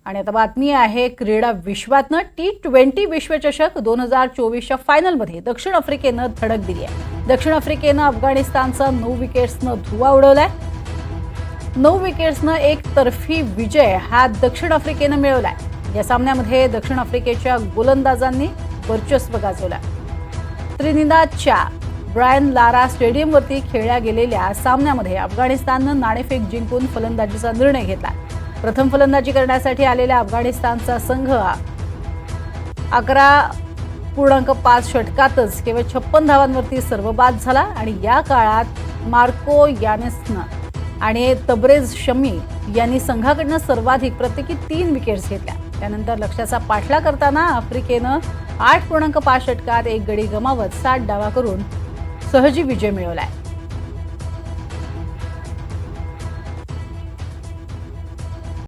आणि आता बातमी आहे क्रीडा विश्वातनं T20 विश्वचषक 2024च्या फायनलमध्ये दक्षिण आफ्रिकेनं धडक दिली आहे। दक्षिण आफ्रिकेनं अफगाणिस्तानचा 9 विकेट्सनं धुव्वा उडवलाय। 9 विकेट्सनं एकतर्फी विजय हा दक्षिण आफ्रिकेनं मिळवलाय। या सामन्यामध्ये दक्षिण आफ्रिकेच्या गोलंदाजांनी वर्चस्व गाजवलं। त्रिनिदादच्या ब्रायन लारा स्टेडियमवरती खेळल्या गेलेल्या सामन्यामध्ये अफगाणिस्ताननं नाणेफेक जिंकून फलंदाजीचा निर्णय घेतला। प्रथम फलंदाजी करण्यासाठी आलेल्या अफगाणिस्तानचा संघ 11.5 षटकातच केवळ 56 धावांवरती सर्वबाद झाला आणि या काळात मार्को यानेसनं आणि तबरेज शमी यांनी संघाकडून सर्वाधिक प्रत्येकी 3 विकेट्स घेतल्या। त्यानंतर लक्ष्याचा पाठलाग करताना आफ्रिकेनं 8.5 षटकात एक गडी गमावत 60 डावा करून सहजी विजय मिळवलाय।